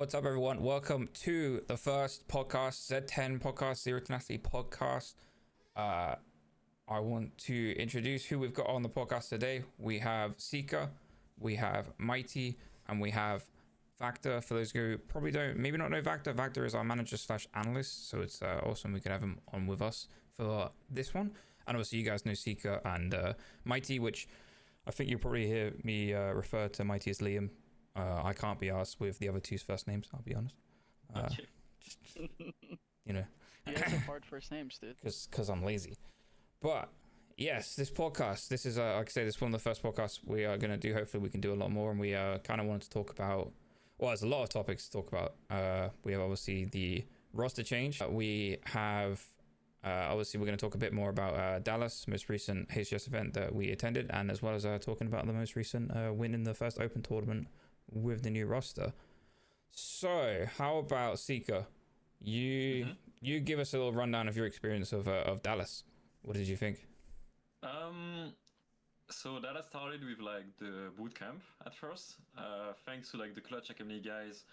What's up, everyone? Welcome to the first podcast, Z10 podcast, Zero Tenacity podcast. I want to introduce who we've got on the podcast today. We have Sika, we have Mighty, and we have Vactor. For those who probably don't, maybe not know Vactor, Vactor is our manager slash analyst, so it's awesome we could have him on with us for this one. And obviously, you guys know Sika and Mighty, which I think you'll probably hear me refer to Mighty as Liam. I can't be asked with the other two's first names, I'll be honest. You know. You guys have hard first names, dude. Because I'm lazy. But, yes, this podcast, this is, like I say, this is one of the first podcasts we are going to do. Hopefully we can do a lot more, and we kind of wanted to talk about, well, there's a lot of topics to talk about. We have, obviously, the roster change. We have, obviously, we're going to talk a bit more about Dallas, most recent HGS event that we attended, and as well as talking about the most recent win in the first open tournament with the new roster. So how about Sika? You give us a little rundown of your experience of Dallas. What did you think? So Dallas started with like the boot camp at first. Thanks to like the Clutch Academy guys,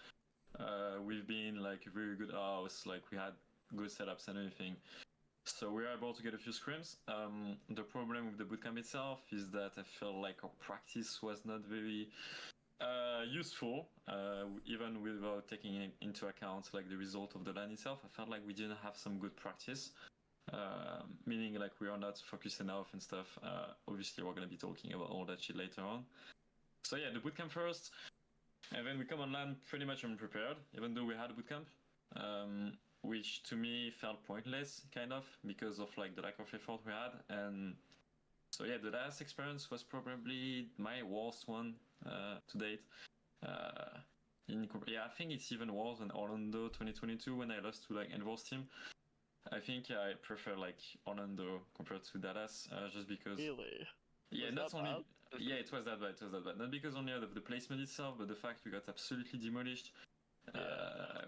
we've been like a very good house. Like we had good setups and everything. So we were able to get a few scrims. The problem with the bootcamp itself is that I felt like our practice was not very useful, even without taking into account like the result of the LAN itself. I felt like we didn't have some good practice, meaning like we are not focused enough and stuff. Obviously, we're going to be talking about all that shit later on. So yeah, the bootcamp first, and then we come on LAN pretty much unprepared, even though we had a bootcamp. Which to me felt pointless, kind of, because of like the lack of effort we had. And so yeah, the last experience was probably my worst one to date. I think it's even worse than Orlando 2022 when I lost to like Envor's team. I think I prefer like Orlando compared to Dallas, just because. Really? Yeah, Was not that only. bad? Yeah, it was that bad. It was that bad. Not because only of the placement itself, but the fact we got absolutely demolished.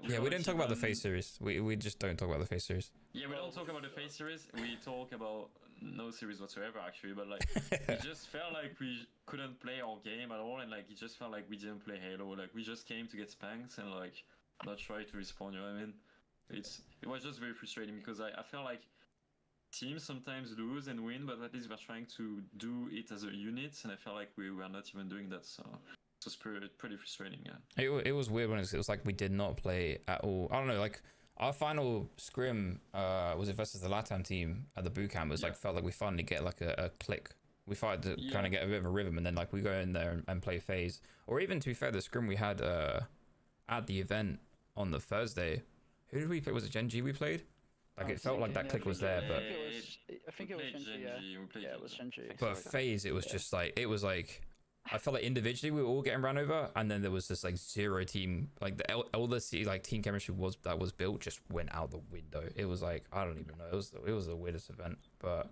We didn't talk about the FaZe series. We just don't talk about the FaZe series. Yeah, we don't talk about the FaZe series. We talk about no series whatsoever, actually. But like, it just felt like we couldn't play our game at all, and like it just felt like we didn't play Halo. Like we just came to get spanked and like not try to respawn. You know what I mean? It was just very frustrating because I felt like teams sometimes lose and win, but at least we're trying to do it as a unit, and I felt like we were not even doing that. So. It was pretty frustrating, yeah. It was weird when it was like we did not play at all. I don't know, like our final scrim was it versus the LATAM team at the boot camp. It was like felt like we finally get like a click. We started to kind of get a bit of a rhythm, and then like we go in there and play FaZe. Or even to be fair, the scrim we had at the event on the Thursday. Who did we play? Was it Gen G we played? Like it felt like that click was there, but I think it was Gen G. Yeah, it was Gen G. But FaZe, it was just like I felt like individually we were all getting ran over, and then there was this like zero team, like all the like team chemistry that was built just went out the window. It was like I don't even know. It was the weirdest event, but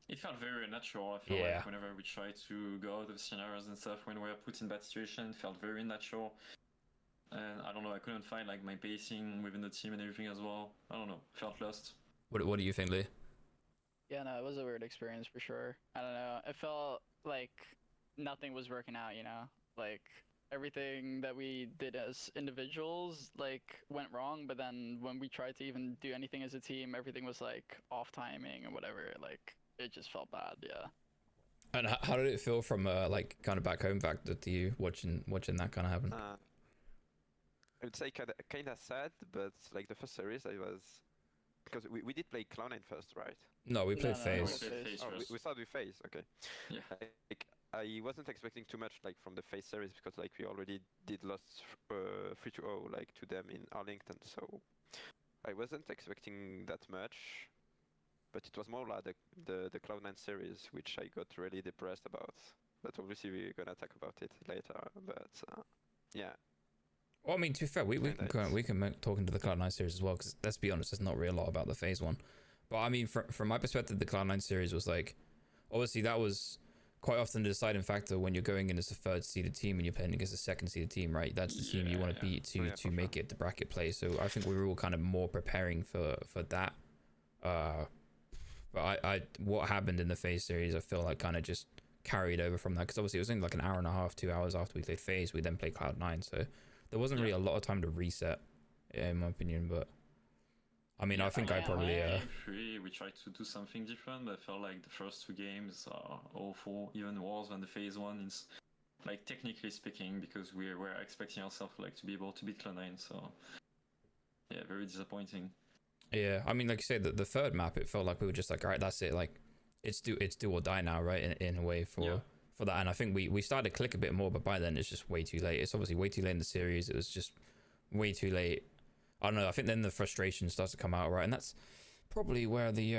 it felt very natural. I felt like whenever we try to go out of scenarios and stuff, when we were put in that situation, it felt very natural. And I don't know, I couldn't find like my pacing within the team and everything as well. I don't know, felt lost. What do you think, Lee? Yeah, no, it was a weird experience for sure. I don't know. It felt like nothing was working out, you know, like everything that we did as individuals like went wrong, but then when we tried to even do anything as a team, everything was like off timing and whatever. Like it just felt bad. Yeah. And how did it feel from like kind of back home Vactor to you watching that kind of happen? I would say kind of sad, but like the first series I was, because we did play Cloud9 first, right? No, we played FaZe. We started with FaZe. Okay. Yeah. I wasn't expecting too much like from the FaZe series because like we already did lost 3-0 like to them in Arlington, so I wasn't expecting that much. But it was more like the Cloud9 series, which I got really depressed about. But obviously we're gonna talk about it later. But yeah. Well, I mean, to be fair, we can talk into the Cloud9 series as well, because let's be honest, there's not really a lot about the FaZe one. But I mean, from my perspective, the Cloud9 series was like, obviously that was quite often the deciding factor when you're going in as a third seeded team and you're playing against a second seeded team, right? That's the team you want to beat to make it the bracket play. So I think we were all kind of more preparing for that. But what happened in the FaZe series, I feel like kind of just carried over from that, because obviously it was only like an hour and a half, 2 hours after we played FaZe, we then played Cloud9. So there wasn't really a lot of time to reset, in my opinion. But I mean, I think I yeah, probably Game 3, we tried to do something different, but I felt like the first 2 games are awful, even worse than the phase 1. It's like technically speaking, because we're expecting ourselves like to be able to beat Cloud9, so yeah, very disappointing. yeah. I mean, like you said, the third map, it felt like we were just like, all right, that's it. Like, it's do or die now, right? In a way for that. And I think we started to click a bit more, but by then it's just way too late. It's obviously way too late in the series. It was just way too late. I don't know. I think then the frustration starts to come out, right? And that's probably where the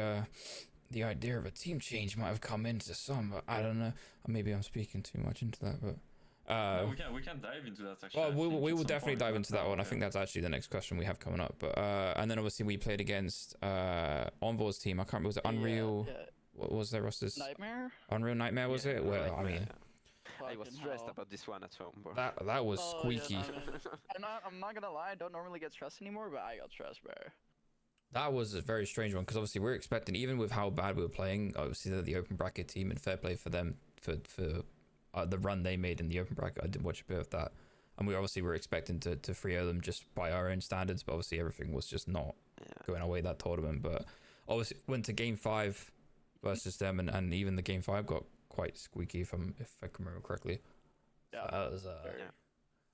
idea of a team change might have come into some. But I don't know. Maybe I'm speaking too much into that, but. No, we can dive into that actually. Well, we will definitely dive into that one. I think that's actually the next question we have coming up. But and then obviously we played against Envor's team. I can't remember, was it Unreal? Yeah. What was their rosters? Nightmare. Unreal Nightmare, was it? Well, I mean, I was Fucking stressed hell. about this one at home, bro. that was Oh, squeaky. Yeah, I'm not gonna lie. I don't normally get stressed anymore, but I got stressed, bro. That was a very strange one because obviously we're expecting, even with how bad we were playing, obviously they're the open bracket team, and fair play for them for the run they made in the open bracket. I did watch a bit of that, and we obviously were expecting to 3-0 them just by our own standards, but obviously everything was just not going our way that tournament. But obviously went to game 5 versus them, and even the game 5 got quite squeaky if I can remember correctly. Yeah. So that was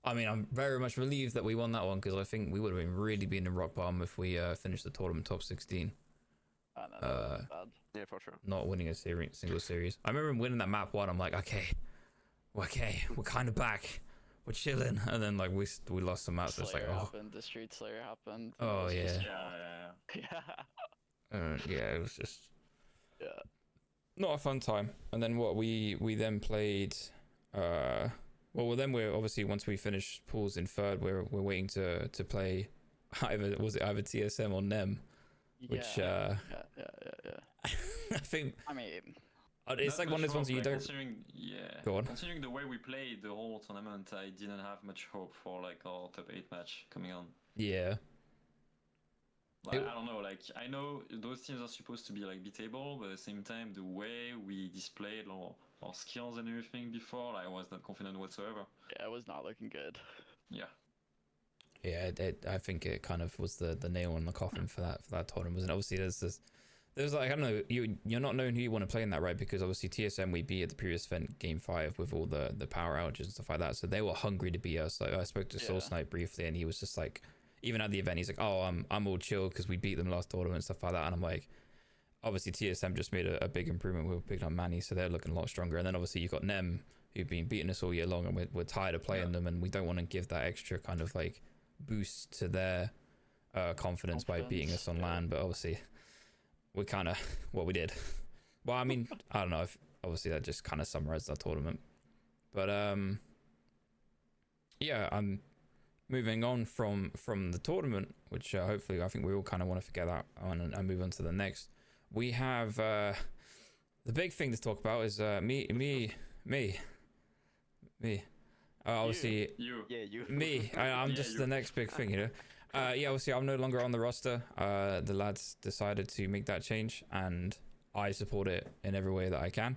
I mean, I'm very much relieved that we won that one because I think we would have been really been in rock bottom if we finished the tournament top 16. No, that was bad. Yeah, for sure. Not winning a single series. I remember winning that map 1. I'm like, okay, we're kind of back, we're chilling, and then like we lost the match. Just like, Slayer oh, happened. The Street Slayer happened. oh It was yeah, just- Yeah. yeah, it was just Yeah. not a fun time. And then what we then played. Well, then we're obviously, once we finish pools in third, we're waiting to play either TSM or NEM, which Yeah. I think I mean, it's like one of those ones you don't. Go on. Considering the way we played the whole tournament, I didn't have much hope for like our top 8 match coming on. Yeah. Like, I don't know, like I know those teams are supposed to be like beatable, but at the same time, the way we displayed our skills and everything before, I was not confident whatsoever. yeah, it was not looking good. Yeah. Yeah, I think it kind of was the nail in the coffin for that tournament. And obviously there's like, I don't know, you're not knowing who you want to play in that, right? Because obviously TSM we beat at the previous event game 5 with all the power outages and stuff like that, so they were hungry to beat us. Like I spoke to Soul Snipe briefly, and he was just like, even at the event, he's like, oh, I'm all chill because we beat them last tournament and stuff like that. And I'm like, obviously TSM just made a big improvement. We were picking up Manny, so they're looking a lot stronger. And then obviously you've got NEM, who've been beating us all year long, and we're tired of playing them, and we don't want to give that extra kind of like boost to their confidence by beating us on LAN. But obviously we kind of what we did. Well, I mean, I don't know if obviously that just kind of summarized that tournament. But yeah, I'm moving on from the tournament, which hopefully I think we all kind of want to forget that on and move on to the next. We have the big thing to talk about is me. Obviously, You. Yeah, you. me. I'm Yeah, just you. the next big thing, you know. Yeah, obviously I'm no longer on the roster. The lads decided to make that change, and I support it in every way that I can.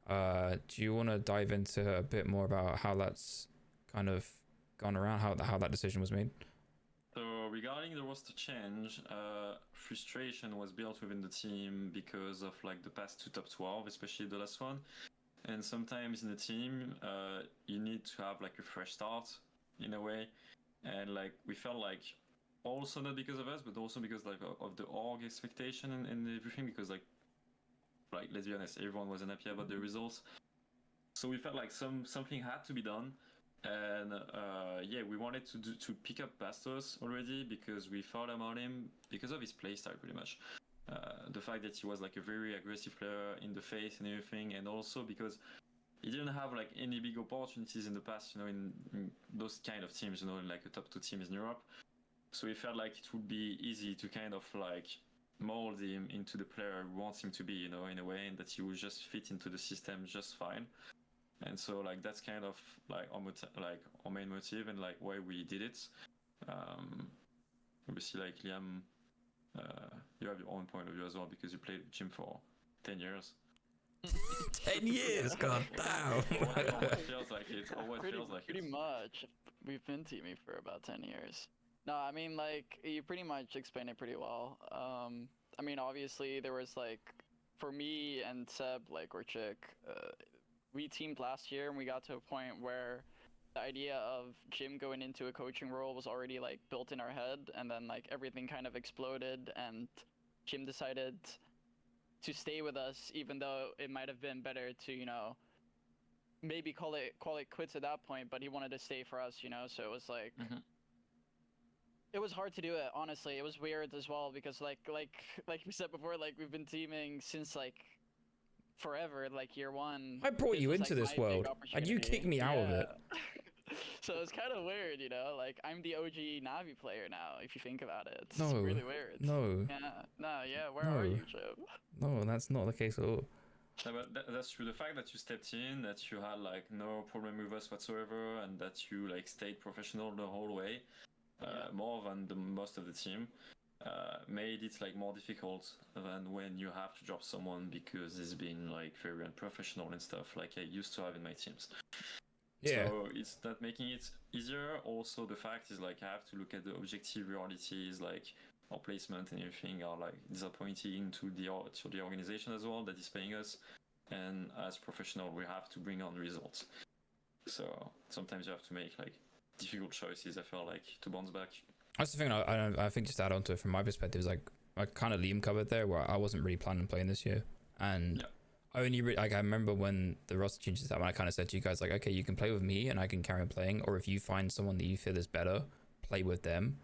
Do you want to dive into a bit more about how that's kind of gone around, how that decision was made? So regarding the roster change, frustration was built within the team because of like the past 2 top 12, especially the last one. And sometimes in the team, you need to have like a fresh start in a way. And like we felt like also not because of us, but also because like of the org expectation and everything, because like let's be honest, everyone wasn't happy about the results. So we felt like something had to be done. And yeah, we wanted to pick up Bastos already because we thought about him because of his playstyle pretty much. The fact that he was like a very aggressive player in the face and everything, and also because he didn't have like any big opportunities in the past, you know, in those kind of teams, you know, in like the top 2 teams in Europe. So we felt like it would be easy to kind of like mold him into the player who wants him to be, you know, in a way, and that he would just fit into the system just fine. And so like that's kind of like our main motive and like why we did it. Obviously like Liam, you have your own point of view as well because you played with Jim for 10 years. 10 years, god damn. Always feels like it. Always pretty, feels like pretty it. much. We've been teaming for about 10 years. No, I mean, like, you pretty much explained it pretty well. I mean, obviously, there was, like, for me and Seb, like, or Chick, we teamed last year, and we got to a point where the idea of Jim going into a coaching role was already, like, built in our head, and then, like, everything kind of exploded, and Jim decided to stay with us, even though it might have been better to, you know, maybe call it quits at that point, but he wanted to stay for us, you know. So it was like, it was hard to do it. Honestly, it was weird as well because like we said before, like we've been teaming since like forever, like year one. I brought This you was, into like, this my big world, and you opportunity. kicked me out of it. So it's kind of weird, you know. Like I'm the OG Navi player now. If you think about it, it's No, really weird. No, Where No. are you, Jim? no, that's not the case at all. Yeah, but that's true. The fact that you stepped in, that you had like no problem with us whatsoever, and that you like stayed professional the whole way, more than the most of the team, made it like more difficult than when you have to drop someone because he's been like very unprofessional and stuff, like I used to have in my teams. Yeah. So it's not making it easier. Also, the fact is like I have to look at the objective realities, like our placement and everything are like disappointing to the organization as well that is paying us, and as professional we have to bring on results. So sometimes you have to make like difficult choices, I feel like, to bounce back. That's the thing. I think just to add on to it from my perspective is like I kind of Liam covered there where I wasn't really planning on playing this year, and I only like I remember when the roster changes happened, I kind of said to you guys like, okay, you can play with me and I can carry on playing, or if you find someone that you feel is better, play with them.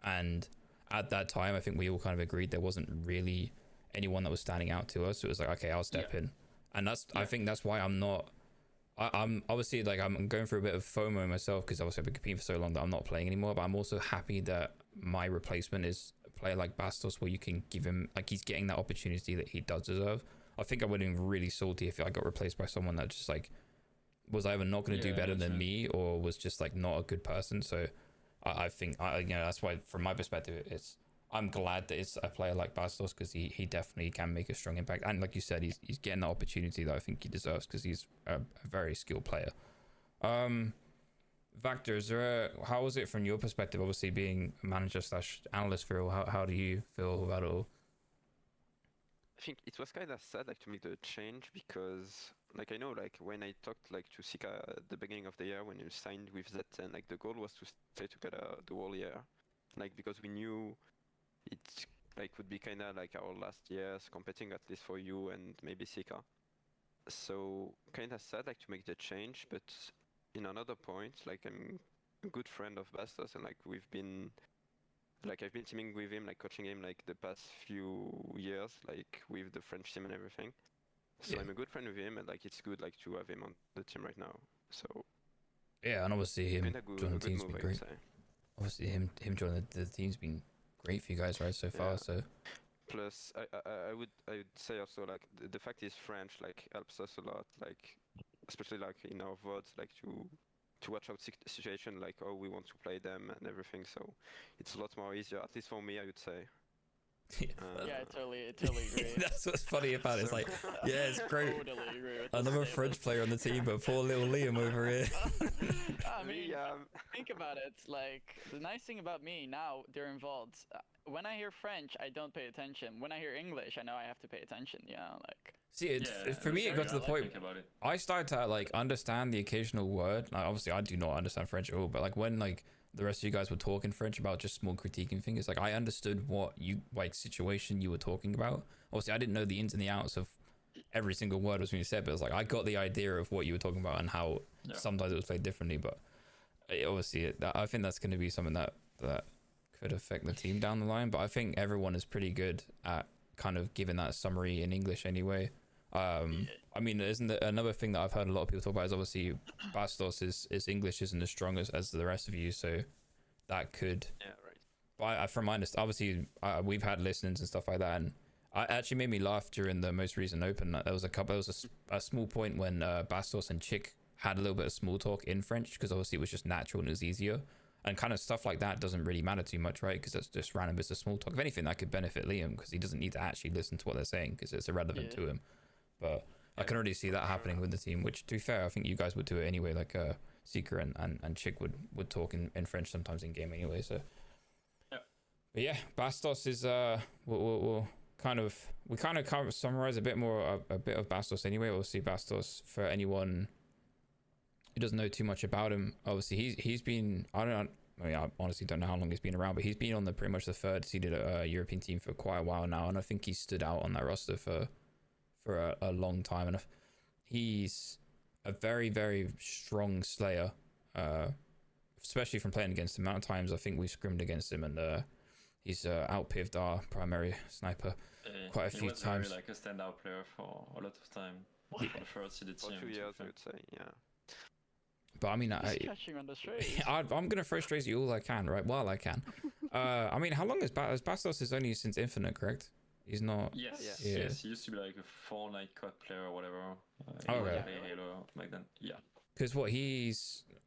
And at that time, I think we all kind of agreed there wasn't really anyone that was standing out to us. So it was like, okay, I'll step in, and I think that's why I'm not. I'm obviously like I'm going through a bit of FOMO myself because obviously I've been competing for so long that I'm not playing anymore. But I'm also happy that my replacement is a player like Bastos, where you can give him like he's getting that opportunity that he does deserve. I think I would have been really salty if I got replaced by someone that just like was either not going to do better than me or was just like not a good person. So I think that's why from my perspective I'm glad that it's a player like Bastos because he definitely can make a strong impact, and like you said, he's getting the opportunity that I think he deserves because he's a very skilled player. Vactor, how was it from your perspective, obviously being a manager / analyst for how do you feel about it all? I think it was kind of sad like to make the change because like I know like when I talked like to Sika at the beginning of the year when you signed with Z10, like the goal was to stay together the whole year, like because we knew it like would be kind of like our last years competing, at least for you and maybe Sika. So kind of sad like to make the change, but in another point, like I'm a good friend of Bastos and like I've been teaming with him, like coaching him like the past few years, like with the French team and everything. So I'm a good friend with him, and like it's good like to have him on the team right now. So yeah, and obviously him joining the team's been great. Obviously him joining the team's been great for you guys, right, so far. So plus I would say also like the fact is French like helps us a lot, like especially like in our VODs, like to watch out situation, like how we want to play them and everything. So it's a lot more easier, at least for me, I would say. I totally agree. That's what's funny about it. It's like, yeah, it's great. Totally agree with Another French player on the team, but poor little Liam over here. I mean, think about it. Like the nice thing about me now during VODs, when I hear French, I don't pay attention. When I hear English, I know I have to pay attention. You know, like. See, for me, it got to the point. I started to like understand the occasional word. Like, obviously, I do not understand French at all. But like when like the rest of you guys were talking French about just small critiquing things, like I understood what you like situation you were talking about. Obviously, I didn't know the ins and the outs of every single word was being said, but it was like I got the idea of what you were talking about and how sometimes it was played differently. But obviously, I think that's going to be something that could affect the team down the line. But I think everyone is pretty good at kind of giving that summary in English anyway. I mean, isn't there another thing that I've heard a lot of people talk about is obviously Bastos is English isn't as strong as the rest of you, so that could. Yeah, right. But from my understanding, obviously we've had listens and stuff like that, and it actually made me laugh during the most recent Open. There was a small point when Bastos and Chick had a little bit of small talk in French because obviously it was just natural and it was easier, and kind of stuff like that doesn't really matter too much, right? Because that's just random bits of small talk. If anything, that could benefit Liam because he doesn't need to actually listen to what they're saying because it's irrelevant to him. But I can already see that happening with the team, which to be fair, I think you guys would do it anyway. Like Seeker and Chick would talk in French sometimes in game anyway. So Yeah. But yeah, Bastos is we'll kind of summarize a bit more a bit of Bastos anyway. We'll see Bastos for anyone who doesn't know too much about him. Obviously he's been, I honestly don't know how long he's been around, but he's been on the pretty much the third seeded European team for quite a while now, and I think he's stood out on that roster for a long time, and he's a very, very strong slayer, especially from playing against him. The amount of times I think we scrimmed against him, and he's out-pived our primary sniper quite a few times. He was like a standout player for a lot of time. For the first seeded team. For 2 years, I would say, yeah. But I mean, catching on the strays. I'm gonna throw strays at you all I can, right? While I can. I mean, how long is Bastos? Is only since Infinite, correct? He's not. Yes, Yeah. yes. He used to be like a 4-night cut player or whatever. Okay. Halo back then. Yeah. Because what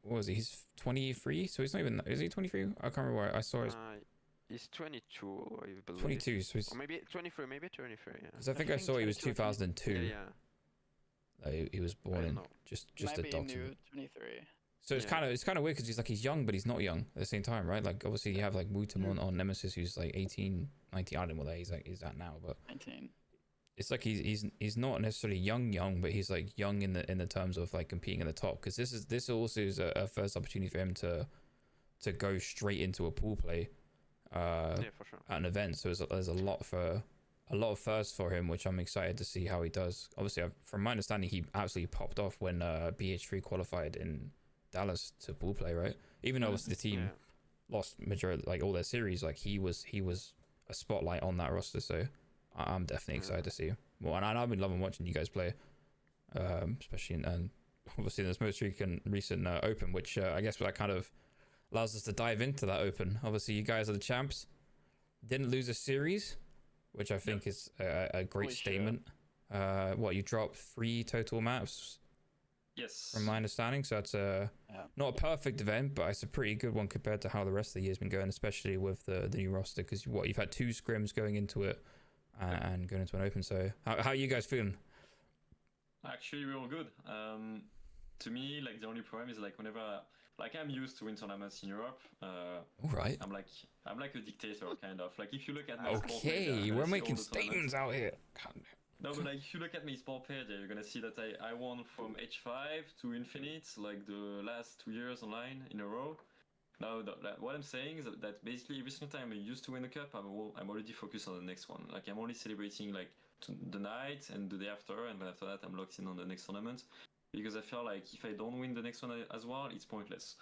was he? He's 23, so he's not even. Is he 23? I can't remember where I saw his. He's 22, I believe. 22, so he's. Or maybe 23, yeah. Because I think I saw he was 2002. Yeah. He was born in just Might a be doctor. new 23. So it's kind of weird because he's young, but he's not young at the same time, right? Like obviously you have like Wutam on Nemesis, who's like 18, 19. I don't know what he's at now, but 19. it's like he's not necessarily young, but he's like young in the terms of like competing at the top. Because this also is a first opportunity for him to go straight into a pool play, for sure. at an event. So there's a lot of firsts for him, which I'm excited to see how he does. Obviously, from my understanding, he absolutely popped off when BH3 qualified in Dallas to pool play, right? Even though the team lost majority, like all their series, like he was a spotlight on that roster. So I'm definitely excited to see him. Well, and I've been loving watching you guys play, especially and obviously in this most recent Open, which I guess that kind of allows us to dive into that Open. Obviously, you guys are the champs. Didn't lose a series, which I think is a great statement. What, you dropped 3 total maps? Yes. From my understanding, so that's not a perfect event, but it's a pretty good one compared to how the rest of the year's been going, especially with the new roster. Because you've had 2 scrims going into it and going into an Open. So how are you guys feeling? Actually, we're all good. To me, like the only problem is like whenever, like I'm used to win tournaments in Europe. All right. I'm like a dictator kind of. Like if you look at my sport Okay, page, we're see making all the statements tournaments. out here. No, but like if you look at my sport page, you're gonna see that I won from H5 to Infinite, like the last 2 years online in a row. Now, what I'm saying is that basically every single time I used to win a cup, I'm already focused on the next one. Like I'm only celebrating like the night and the day after, and then after that I'm locked in on the next tournament. Because I feel like if I don't win the next one as well, it's pointless.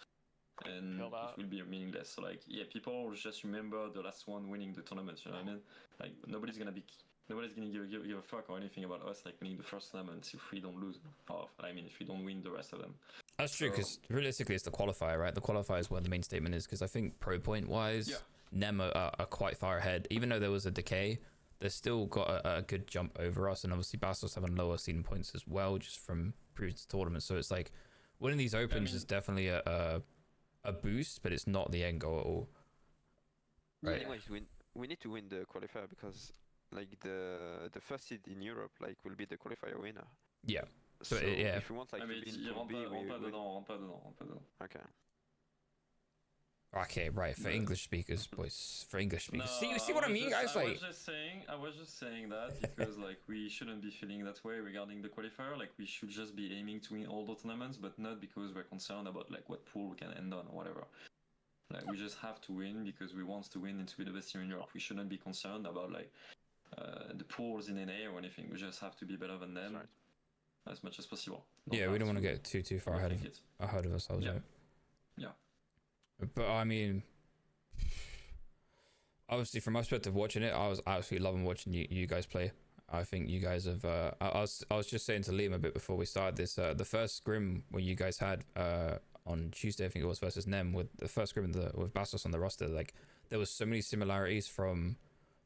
And it will be meaningless. So like, yeah, people will just remember the last one winning the tournament, you know what I mean? Like nobody's gonna give a fuck or anything about us like winning the first tournament if we don't lose. Or I mean, if we don't win the rest of them. That's true, because realistically it's the qualifier, right? The qualifier is where the main statement is, because I think pro point wise, Nem are quite far ahead. Even though there was a decay, they've still got a good jump over us, and obviously Bastos having lower seeding points as well, just from previous tournaments. So it's like winning these Opens is definitely a boost, but it's not the end goal at all. Right. Anyways, we need to win the qualifier because like the first seed in Europe like will be the qualifier winner. Yeah. So yeah. if we want like to be in Pool B, rentre pas dedans. Okay. Okay, right. For English speakers, boys. For English speakers. No, see what I mean, guys? I was just saying that because like we shouldn't be feeling that way regarding the qualifier. Like we should just be aiming to win all the tournaments, but not because we're concerned about like what pool we can end on or whatever. Like we just have to win because we want to win and to be the best team in Europe. We shouldn't be concerned about like the pools in NA or anything. We just have to be better than them as much as possible. We don't want to get too far ahead of ourselves. Yeah. But I mean, obviously from my perspective watching it, I was absolutely loving watching you guys play. I think you guys have I was just saying to Liam a bit before we started this, the first scrim when you guys had on Tuesday, I think it was, versus Nem, with the first scrim with Bastos on the roster, like there was so many similarities from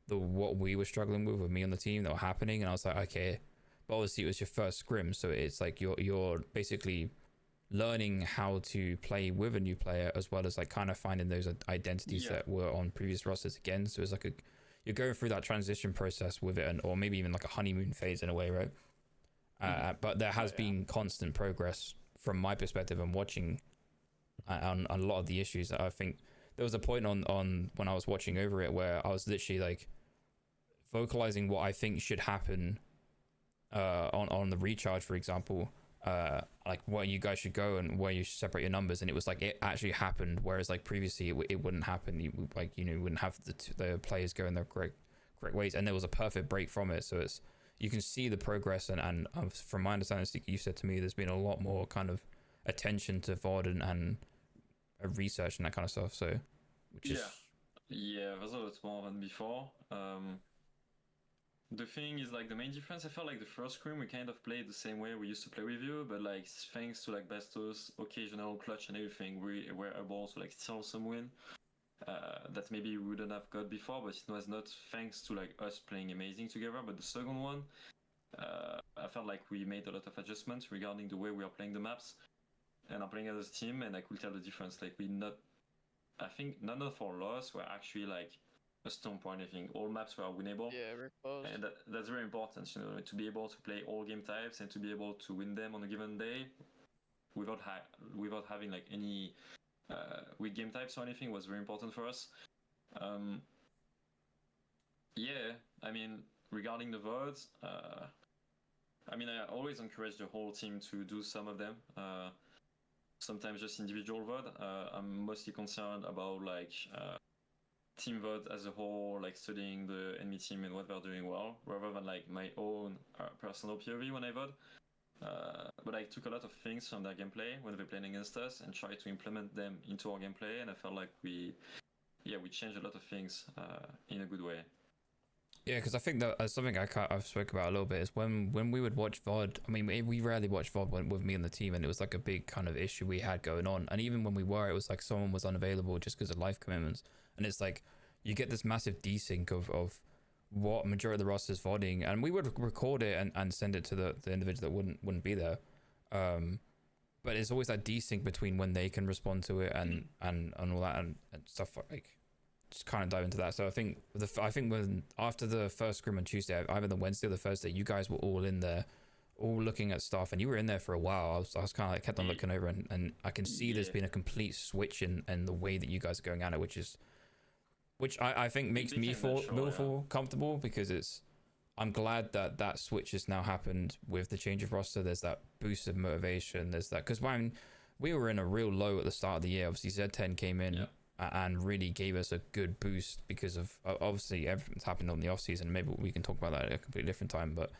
what we were struggling with me on the team that were happening, and I was like, okay, but obviously it was your first scrim, so it's like you're basically learning how to play with a new player, as well as like kind of finding those identities that were on previous rosters again. So it's like you're going through that transition process with it, or maybe even like a honeymoon phase in a way, right? But there has been constant progress from my perspective and watching on a lot of the issues. I think there was a point on when I was watching over it where I was literally like vocalizing what I think should happen on the recharge, for example, like where you guys should go and where you should separate your numbers, and it was like it actually happened, whereas like previously it wouldn't happen. You wouldn't have the players go in their correct ways, and there was a perfect break from it. So it's, you can see the progress, and from my understanding, you said to me there's been a lot more kind of attention to VOD and research and that kind of stuff. So which is there's a lot more than before. The thing is, like, the main difference, I felt like the first scrim we kind of played the same way we used to play with you, but like thanks to like Bastos occasional clutch and everything, we were able to like steal some win that maybe we wouldn't have got before, but it was not thanks to like us playing amazing together. But the second one, I felt like we made a lot of adjustments regarding the way we are playing the maps and are playing as a team, and I could tell the difference. Like, I think none of our loss were actually like a stomp or anything. All maps were winnable. Yeah, we're close. And that's very important, you know, to be able to play all game types and to be able to win them on a given day without having like any weak game types or anything was very important for us. I mean, regarding the VODs, I mean, I always encourage the whole team to do some of them. Sometimes just individual VOD. I'm mostly concerned about like team VOD as a whole, like studying the enemy team and what they're doing well, rather than like my own personal POV when I VOD. But I took a lot of things from their gameplay when they're playing against us and tried to implement them into our gameplay, and I felt like we changed a lot of things in a good way. Yeah, because I think that something I've spoke about a little bit is when we would watch VOD. I mean, we rarely watch VOD with me and the team, and it was like a big kind of issue we had going on. And even when we were, it was like someone was unavailable just because of life commitments. And it's like you get this massive desync of what majority of the roster is VODing, and we would record it and send it to the individual that wouldn't be there. But it's always that desync between when they can respond to it and all that and stuff like. Just kind of dive into that. So I think when after the first scrim on Tuesday, either the Wednesday or the Thursday, you guys were all in there, all looking at stuff, and you were in there for a while. I was kind of like kept on looking over, and I can see there's been a complete switch in the way that you guys are going at it, which I think makes me feel comfortable, because I'm glad that switch has now happened with the change of roster. There's that boost of motivation. There's that, because when we were in a real low at the start of the year, obviously Z10 came in. Yeah. And really gave us a good boost because of obviously everything's happened on the off season. Maybe we can talk about that at a completely different time, but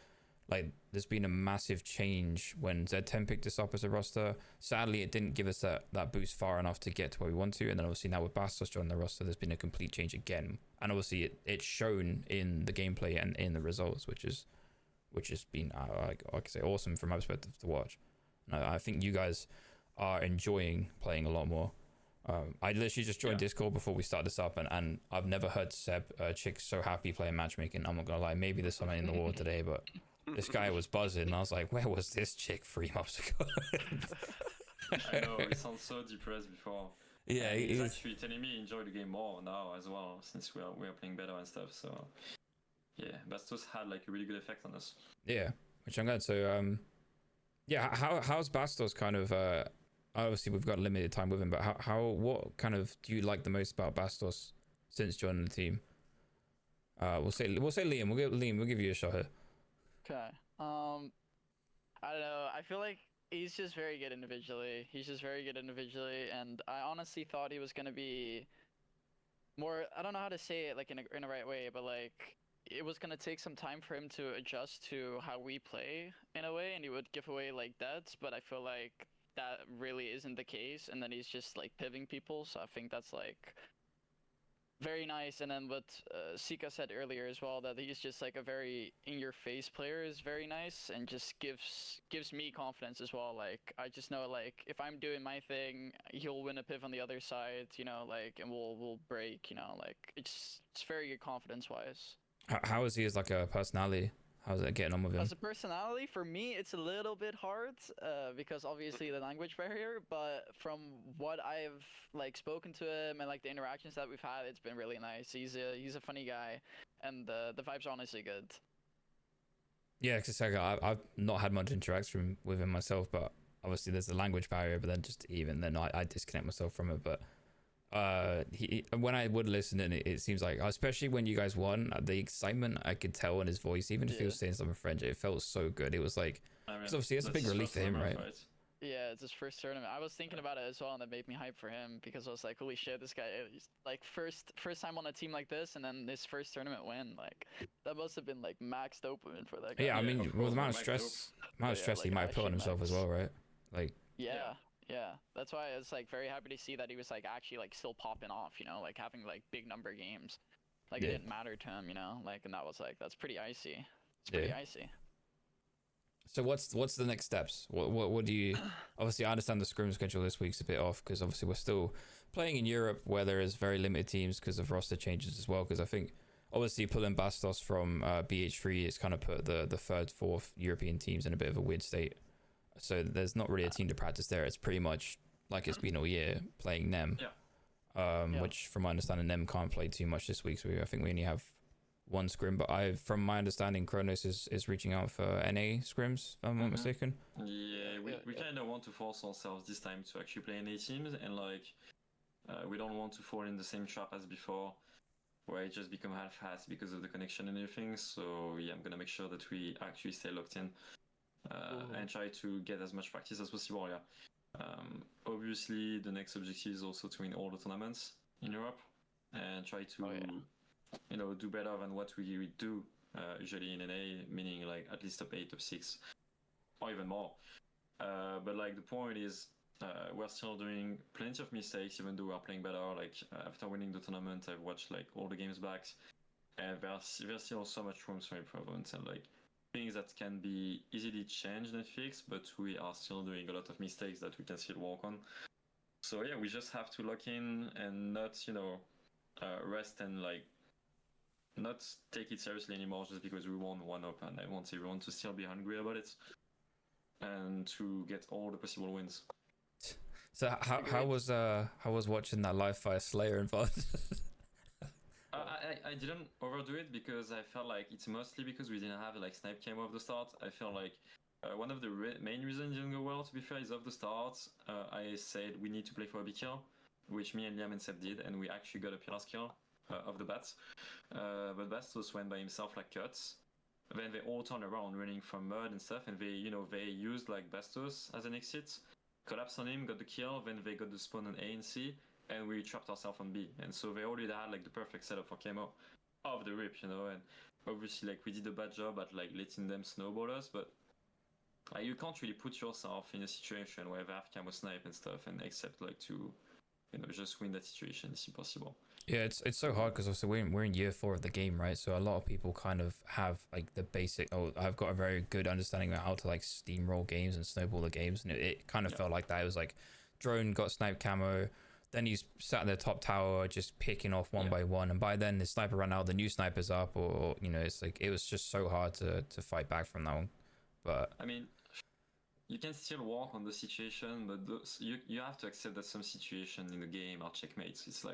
like there's been a massive change when Z10 picked us up as a roster. Sadly, it didn't give us that boost far enough to get to where we want to, and then obviously now with Bastos joining the roster, there's been a complete change again, and obviously it's shown in the gameplay and in the results, which has been like I say awesome from my perspective to watch. And I think you guys are enjoying playing a lot more. I literally just joined Discord before we started this up, and I've never heard Seb Chick so happy playing matchmaking. I'm not gonna lie, maybe there's something in the water today, but this guy was buzzing, and I was like, where was this chick 3 months ago? I know, he sounds so depressed before. Yeah, he's actually telling me he enjoyed the game more now as well, since we are playing better and stuff. So yeah, Bastos had like a really good effect on us. Yeah, which I'm glad. So how's Bastos kind of obviously we've got limited time with him, but what kind of do you like the most about Bastos since joining the team? We'll say Liam. We'll give you a shot here. Okay. I don't know. I feel like he's just very good individually. And I honestly thought he was gonna be more. I don't know how to say it like in a right way, but like it was gonna take some time for him to adjust to how we play in a way, and he would give away like deaths. But I feel like that really isn't the case, and then he's just like pivoting people, so I think that's like very nice. And then what Sika said earlier as well, that he's just like a very in-your-face player, is very nice, and just gives me confidence as well. Like I just know, like if I'm doing my thing, he'll win a piv on the other side, you know, like, and we'll break, you know, like it's very good confidence-wise. How is he as like a personality? How's it getting on with him? As a personality, for me, it's a little bit hard because obviously the language barrier. But from what I've like spoken to him and like the interactions that we've had, it's been really nice. He's a funny guy, and the vibes are honestly good. Yeah, because I've not had much interaction with him myself, but obviously there's the language barrier. But then even then, I disconnect myself from it. But when I would listen, and it seems like, especially when you guys won, the excitement I could tell in his voice, even if he was saying something French, it felt so good. It was like, because obviously it's a big relief for him, right? Yeah, it's his first tournament. I was thinking about it as well, and that made me hype for him because I was like, holy shit, this guy is like first time on a team like this, and then his first tournament win. Like that must have been like max dopamine for that guy. Yeah, I mean, with the amount of stress he might put on himself as well, right? Like. Yeah. That's why I was like very happy to see that he was like actually like still popping off, you know, like having like big number games. Like it didn't matter to him, you know, like, and that was like, that's pretty icy. It's pretty icy. So what's the next steps? What do you? Obviously, I understand the scrim schedule this week's a bit off because obviously we're still playing in Europe where there is very limited teams because of roster changes as well. Because I think obviously pulling Bastos from BH3 has kind of put the third, fourth European teams in a bit of a weird state. So there's not really a team to practice there. It's pretty much like it's been all year playing NEM. Which from my understanding, NEM can't play too much this week. So I think we only have one scrim, but from my understanding, Kronos is reaching out for NA scrims, if I'm not mistaken. Yeah, we kind of want to force ourselves this time to actually play NA teams, and like we don't want to fall in the same trap as before, where it just become half-assed because of the connection and everything. So yeah, I'm gonna make sure that we actually stay locked in and try to get as much practice as possible. Yeah. Obviously, the next objective is also to win all the tournaments in Europe and try to. Do better than what we do usually in NA, meaning like at least top 8, top 6, or even more. But like the point is, we're still doing plenty of mistakes, even though we're playing better. Like after winning the tournament, I've watched like all the games back, and there's still so much room for improvement and like things that can be easily changed and fixed, but we are still doing a lot of mistakes that we can still work on. So yeah, we just have to lock in and not, rest and like not take it seriously anymore just because we won one up, and I want everyone to still be hungry about it and to get all the possible wins. So how was watching that live fire Slayer involved? I didn't overdo it because I felt like it's mostly because we didn't have like snipe cam off the start. I felt like one of the main reasons it didn't go well, to be fair, is off the start. I said we need to play for a big kill, which me and Liam and Seb did, and we actually got a Pillars kill of the bats. But Bastos went by himself like cuts. Then they all turned around running from mud and stuff, and they used like Bastos as an exit, collapsed on him, got the kill, then they got the spawn on A and C, and we trapped ourselves on B. And so they already had like the perfect setup for Camo off the rip, and obviously like we did a bad job at like letting them snowball us, but you can't really put yourself in a situation where they have Camo snipe and stuff and accept like to just win that situation. It's impossible. Yeah, it's so hard because also we're in year 4 of the game, right? So a lot of people kind of have like the basic. I've got a very good understanding of how to like steamroll games and snowball the games, and it kind of felt like that. It was like drone got snipe camo, then he's sat in the top tower just picking off one by one, and by then the sniper ran out, the new sniper's up, or it's like it was just so hard to fight back from that one. But I mean, you can still work on the situation, but you have to accept that some situations in the game are checkmates. It's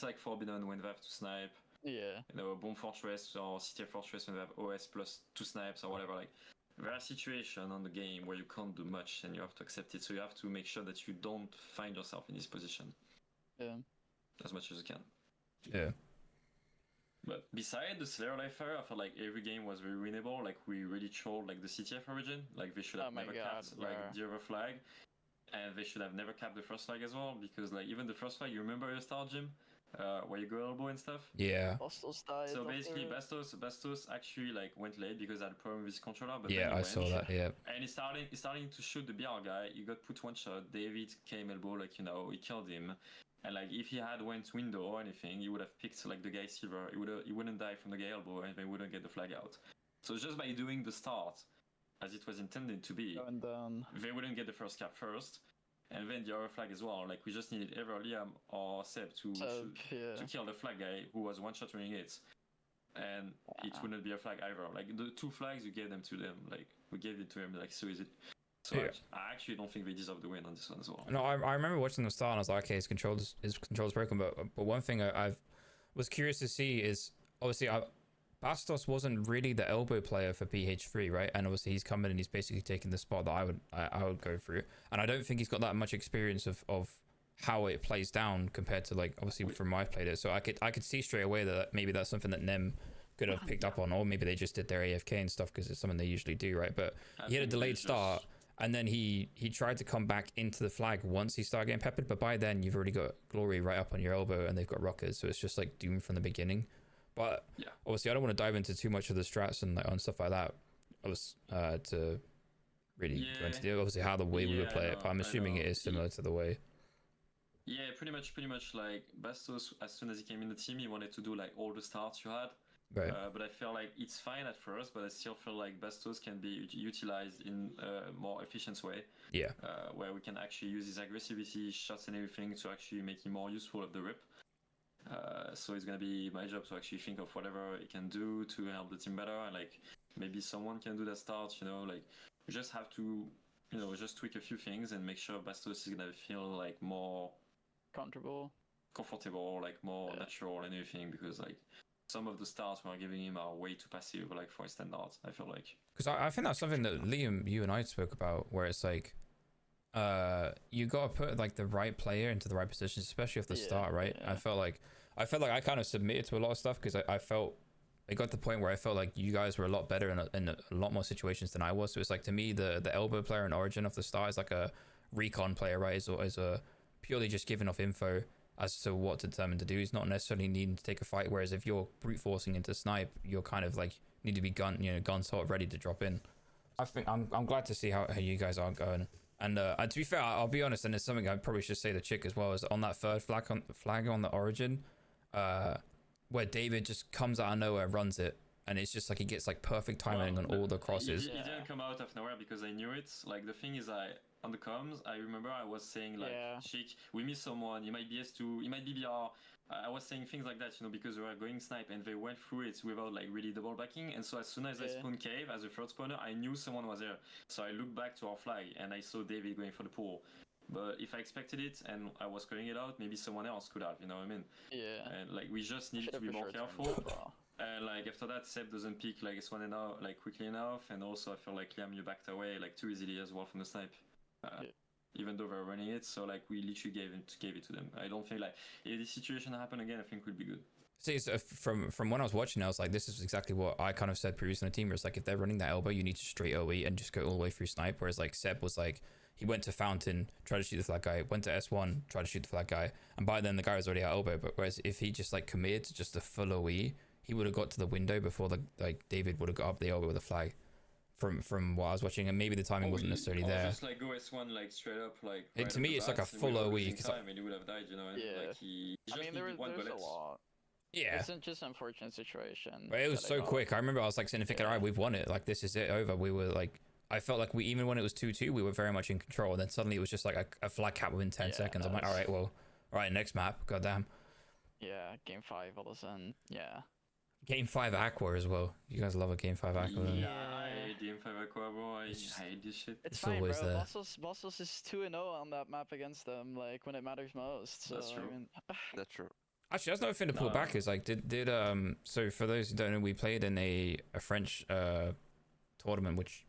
like Forbidden when they have to snipe. Yeah. Bomb Fortress or City Fortress when they have OS plus 2 snipes or whatever. Like there are situations on the game where you can't do much and you have to accept it. So you have to make sure that you don't find yourself in this position. Yeah. As much as you can. Yeah. But beside the Slayer Life Fire, I felt like every game was very winnable. Like we really trolled like the CTF origin. Like they should have never capped like the other flag. And they should have never capped the first flag as well, because like even the first flag, you remember your start, Jim? Where you go elbow and stuff? Yeah. Bastos died. So basically Bastos actually like went late because I had a problem with his controller, but I saw that, yeah. And he's starting to shoot the BR guy. He got put one shot, David came elbow, like he killed him. And like if he had went window or anything, he would have picked like the guy silver. He wouldn't die from the guy elbow, and they wouldn't get the flag out. So just by doing the start as it was intended to be, they wouldn't get the first cap first, and then the other flag as well. Like we just needed either Liam or Seb to kill the flag guy who was one shot running it, and it wouldn't be a flag either. Like the 2 flags, you gave them to them. Like we gave it to him like so easy. So I actually don't think they deserve the win on this one as well. No, I remember watching them start and I was like, okay, his control's broken. But one thing I was curious to see is obviously Bastos wasn't really the elbow player for PH3, right? And obviously he's coming and he's basically taking the spot that I would go through. And I don't think he's got that much experience of how it plays down compared to like obviously from my played it. So I could see straight away that maybe that's something that Nem could have picked up on, or maybe they just did their AFK and stuff because it's something they usually do, right? But he had a delayed start, and then he tried to come back into the flag once he started getting peppered. But by then you've already got Glory right up on your elbow, and they've got rockers, so it's just like doomed from the beginning. But obviously, I don't want to dive into too much of the strats and like on stuff like that. I was to really go into obviously how the way we would play it, but I'm assuming it is similar to the way. Yeah, pretty much like Bastos, as soon as he came in the team, he wanted to do like all the starts you had. Right. But I feel like it's fine at first, but I still feel like Bastos can be utilized in a more efficient way. Yeah. Where we can actually use his aggressivity, shots and everything to actually make him more useful at the rip. So it's gonna be my job to actually think of whatever he can do to help the team better, and like maybe someone can do that start, like we just have to, just tweak a few things and make sure Bastos is gonna feel like more comfortable, like more natural and everything, because like some of the starts we're giving him are way too passive, like for his standards, I feel like. Because I think that's something that Liam, you and I spoke about, where it's like you gotta put like the right player into the right positions, especially at the start, right? I felt like I kind of submitted to a lot of stuff because I felt it got to the point where I felt like you guys were a lot better in a lot more situations than I was. So it's like, to me, the elbow player in Origin of the start is like a recon player, right? Is a purely just giving off info as to what to determine to do. He's not necessarily needing to take a fight, whereas if you're brute forcing into snipe, you're kind of like need to be gun sort of ready to drop in. I think I'm glad to see how you guys are going. And to be fair, I'll be honest, and it's something I probably should say to Chick as well, is on that third flag on the Origin, where David just comes out of nowhere, runs it, and it's just like he gets like perfect timing on all the crosses. He didn't come out of nowhere because I knew it. Like the thing is, on the comms, I remember I was saying like, Chick, we miss someone. He might be S2, he might be BR. I was saying things like that, because we were going snipe and they went through it without like really double backing. And so as soon as I spawned cave as a third spawner, I knew someone was there. So I looked back to our flag and I saw David going for the pool. But if I expected it and I was calling it out, maybe someone else could have, you know what I mean? Yeah. And like we just need to be more careful. And like after that, Seb doesn't peek like S1 enough, like quickly enough. And also I feel like Liam, you backed away like too easily as well from the snipe. Even though they're running it, so like we literally gave it to them. I don't think like if this situation happened again, I think we'd be good. See, from when I was watching, I was like, this is exactly what I kind of said previously on the team. Where it's like, if they're running that elbow, you need to straight OE and just go all the way through snipe. Whereas like Seb was like, he went to Fountain, tried to shoot the flag guy, went to S1, tried to shoot the flag guy, and by then the guy was already at elbow. But whereas if he just like committed to just a full OE, he would have got to the window before David would have got up the elbow with a flag. From what I was watching, and maybe the timing wasn't necessarily there. Just like go S1 like straight up like. Right to me, it's like a full OE. And he would have died, And like he just needed one bullet. A lot. Yeah, it's just an unfortunate situation. But it was so quick. I remember I was like saying, "All right, we've won it. Like this is it, over." We were like, I felt like even when it was 2-2, we were very much in control. And then suddenly it was just like a flag cap within 10 seconds. I'm like, all right, next map. Goddamn. Yeah, game 5 all of a sudden. Yeah. Game 5 Aqua as well. You guys love a Game 5 Aqua. Yeah, I hate Game 5 Aqua, bro. I hate this shit. It's fine, always bro. Bossos is 2-0 on that map against them, like when it matters most. So, that's true. That's true. Actually, that's another thing to pull back is like, did so for those who don't know, we played in a French tournament, which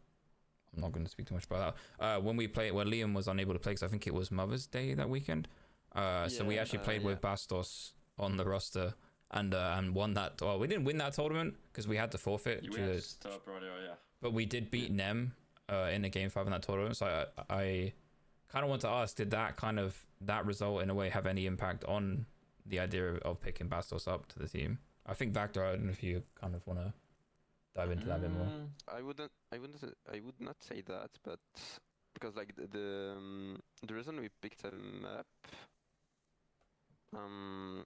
I'm not going to speak too much about that. When Liam was unable to play, because I think it was Mother's Day that weekend. So we actually played with Bastos on the roster. And won that. Well, we didn't win that tournament because we had to forfeit. We had to stop earlier, yeah. But we did beat Nem in the game 5 in that tournament. So I kind of want to ask, did that result in a way have any impact on the idea of picking Bastos up to the team? I think Vactor, I don't know if you kind of want to dive into that a bit more. I would not say that, but because like the reason we picked him up.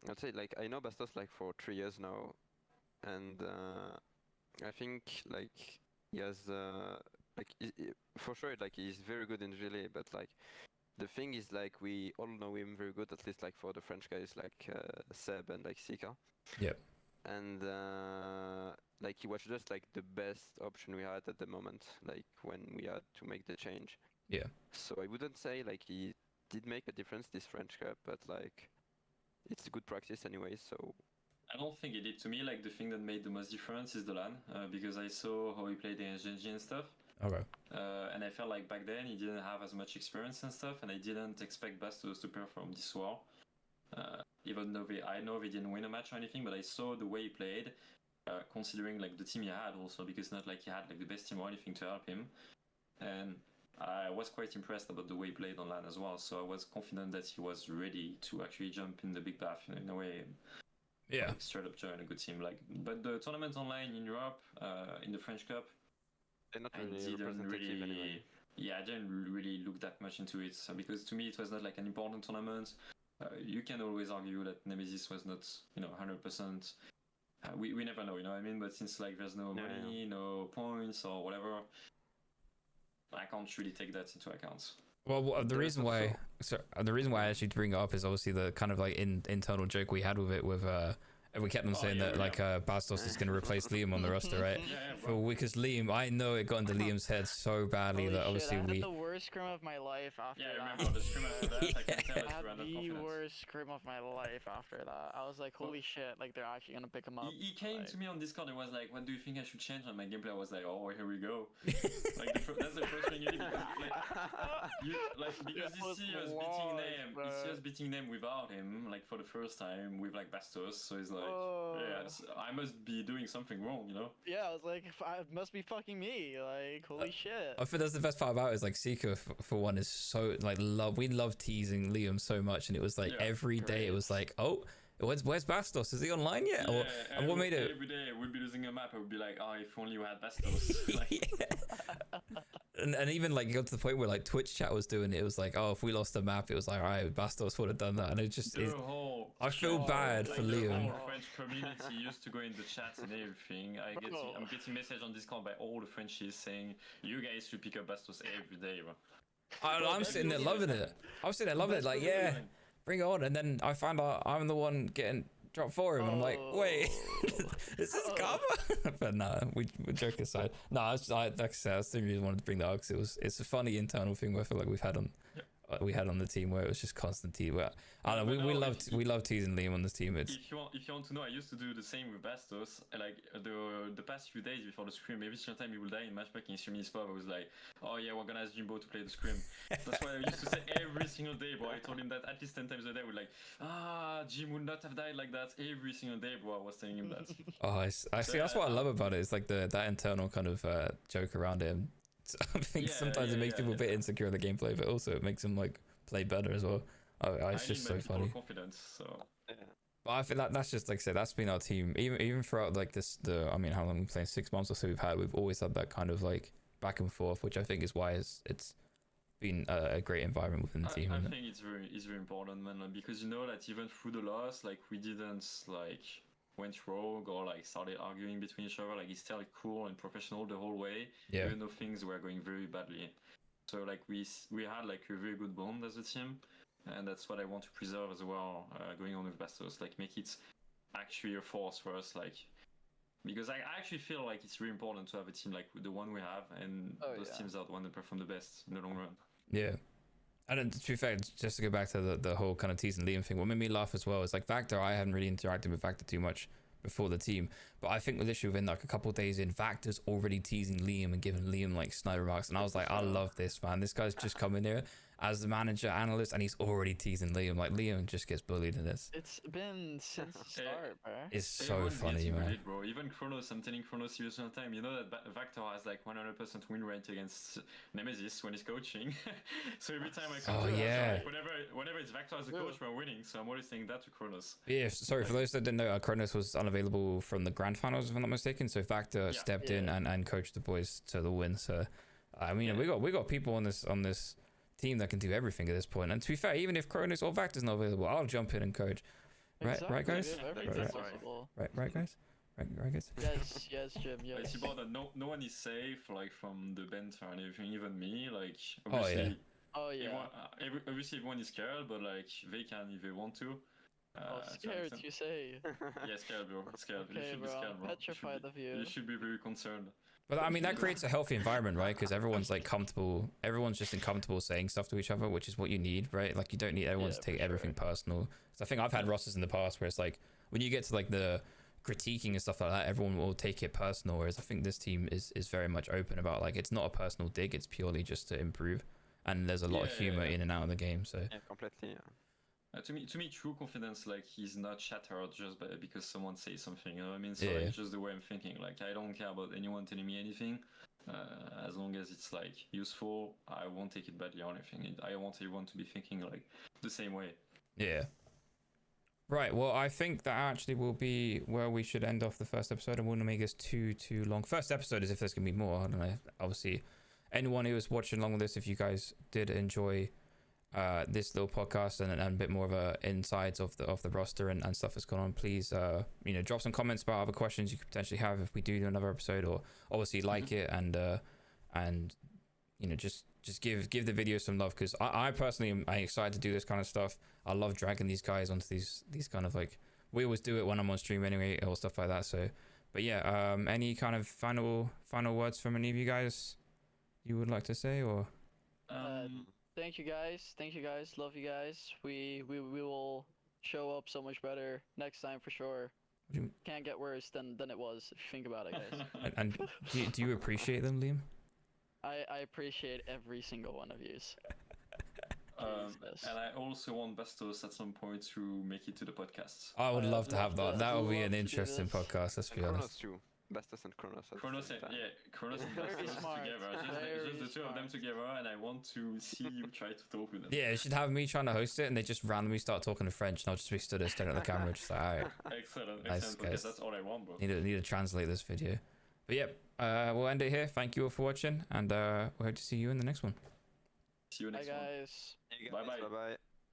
I'd say like I know Bastos like for 3 years now, and I think like he has like for sure like he's very good in Gilet, but like the thing is like we all know him very good, at least like for the French guys like Seb and like Sika. Yep. And like he was just like the best option we had at the moment, like when we had to make the change. Yeah. So I wouldn't say like he did make a difference this French Cup, but like. It's a good practice anyway, so I don't think he did. To me, like the thing that made the most difference is the LAN, because I saw how he played against Genji and stuff. Okay. And I felt like back then he didn't have as much experience and stuff, and I didn't expect Bastos to perform this well. Even though I know they didn't win a match or anything, but I saw the way he played, considering like the team he had also, because not like he had like the best team or anything to help him. And I was quite impressed about the way he played on LAN as well. So I was confident that he was ready to actually jump in the big bath, in a way. Yeah. Like, straight up join a good team. Like, but the tournament online in Europe, in the French Cup, They're not I really didn't representative really, anyway. yeah, I didn't really look that much into it. So, because to me it was not like an important tournament. You can always argue that Nemesis was not, 100%. We never know, you know what I mean? But since like there's no money, no points or whatever, I can't really take that into account. Well, the reason why I actually bring it up is obviously the kind of like internal joke we had with it with we kept on saying that like Bastos is going to replace Liam on the roster, right? Because Liam, I know it got into Liam's head so badly Holy that shit, obviously I had we. the worst scrim of my life after Yeah, I that. remember the scrim after that. I can tell I that had you were not the confident. worst scrim of my life after that. I was like, holy shit, like they're actually gonna pick him up. He came like... to me on Discord and was like, "What do you think I should change on my gameplay?" I was like, "Oh, here we go." Like that's the first thing you need, because you see us beating them, beating them without him, like for the first time with like Bastos. So he's like, I must be doing something wrong, you know? Yeah, I was like, it must be fucking me. Like, holy shit. I think that's the best part about it is like Seeker for one is so like we love teasing Liam so much, and it was like every day it was like, oh, where's Bastos? Is he online yet? Yeah, and what made it? Every day we'd be losing a map. I would be like, oh, if only we had Bastos. Like... and even like it got to the point where like Twitch chat was doing it. It was like, oh, if we lost the map, it was like, all right, Bastos would have done that, and it just. I feel bad for Liam. The whole French community used to go in the chats and everything. I'm getting message on Discord by all the Frenchies saying, you guys should pick up Bastos every day, bro. I'm sitting there loving it. I'm sitting there loving it. Like, yeah, bring it on. And then I find out I'm the one getting dropped for him. And I'm like, wait, is this karma? But no, we joke aside. No, like I said, that's the reason I wanted to bring that up, because it's a funny internal thing where I feel like we had on the team where it was just constant tease. But I don't know, we love teasing Liam on this team. If you want to know, I used to do the same with Bastos. Like the past few days before the scrim, every single time he would die in matchmaking streaming spot, I was like, oh yeah, we're gonna ask Jimbo to play the scrim. That's what I used to say every single day, bro. I told him that at least 10 times a day. I would like, Jim would not have died like that every single day, bro. I was telling him that. I see. That's what I love about it. It's like that internal kind of joke around it. I think sometimes it makes people a bit insecure in the gameplay, but also it makes them like play better as well. It's just so funny. Confidence, so. But I feel that's just like I said, that's been our team. Even throughout like how long we've playing, 6 months or so we've always had that kind of like back and forth, which I think is why it's been a great environment within the team. I think it's very important, man, because you know that even through the loss, like we didn't like went rogue or like started arguing between each other. Like it's still cool and professional the whole way, even though things were going very badly. So like we had like a very good bond as a team, and that's what I want to preserve as well, going on with Bastos. Like make it actually a force for us, like, because I actually feel like it's really important to have a team like the one we have, and those teams are the one that perform the best in the long run. Yeah. And then, to be fair, just to go back to the whole kind of teasing Liam thing, what made me laugh as well is like Vactor. I haven't really interacted with Vactor too much before the team, but I think literally within like a couple of days in, Vactor's already teasing Liam and giving Liam like snide remarks, and I was like, I love this, man. This guy's just come in here as the manager analyst, and he's already teasing Liam. Like Liam just gets bullied in this. It's been since the start, bro. It's so funny, man. Bullied, bro. Even Kronos, I'm telling Kronos seriously all the time. You know that Vactor has like 100% win rate against Nemesis when he's coaching. So every time I come like, whenever it's Vactor as a coach, we're winning. So I'm always saying that to Kronos. Yeah, sorry for those that didn't know, Kronos was unavailable from the grand finals, if I'm not mistaken. So Vactor stepped in and coached the boys to the win. So I mean, we got people on this team that can do everything at this point. And to be fair, even if Kronos or Vactor's not available, I'll jump in and coach. Right, right, guys? Right, guys? Right, guys? Yes, Jim, yes. It's about that no one is safe, like, from the banter and everything, even me, like, obviously... obviously everyone is scared, but, like, they can if they want to. Scared, you say? Yeah, scared, bro. Scared. Okay, you should be scared, bro. Petrified of you. You should be very concerned. But I mean, that creates a healthy environment, right? Because everyone's like comfortable. Everyone's just comfortable saying stuff to each other, which is what you need, right? Like you don't need everyone to take everything personal. So I think I've had rosters in the past where it's like, when you get to like the critiquing and stuff like that, everyone will take it personal, whereas I think this team is very much open about like it's not a personal dig, it's purely just to improve, and there's a lot of humor in and out of the game. So Yeah, completely. Yeah. To me, true confidence, like, he's not shattered just because someone says something. You know what I mean? So Yeah. like, just the way I'm thinking. Like, I don't care about anyone telling me anything. As long as it's like useful, I won't take it badly or anything. I want everyone to be thinking like the same way. yeah. Right, well, I think that actually will be where we should end off the first episode. I wouldn't make this too long. First episode is if there's gonna be more. I don't know. Obviously, anyone who was watching along with this, if you guys did enjoy this little podcast and a bit more of a insides of the roster and stuff that's going on, please drop some comments about other questions you could potentially have if we do another episode, or obviously like it and just give the video some love, because I personally am excited to do this kind of stuff. I love dragging these guys onto these kind of, like, we always do it when I'm on stream anyway or stuff like that. So but yeah, any kind of final words from any of you guys you would like to say? Or Thank you guys. Love you guys. We will show up so much better next time for sure. Can't get worse than it was if you think about it, guys. and do you appreciate them, Liam? I appreciate every single one of yous. And I also want Bastos at some point to make it to the podcasts. I would love to have that. That would be an love to do interesting this. podcast, let's be Kronos honest. too. Bastos and Kronos. at the Kronos same and, time. Kronos and Very Bastos smart. together. Very Just the two of them smart. together, and I want to see you try to talk with them. Yeah, you should have me trying to host it, and they just randomly start talking in French, and I'll just be stood there staring at the camera, just like, all right, Excellent, Nice, because guys. that's all I want, bro. need to translate this video. But yep, we'll end it here. Thank you all for watching, and we hope to see you in the next one. See you Bye, next one. guys. Hey guys, Bye-bye. Bye bye.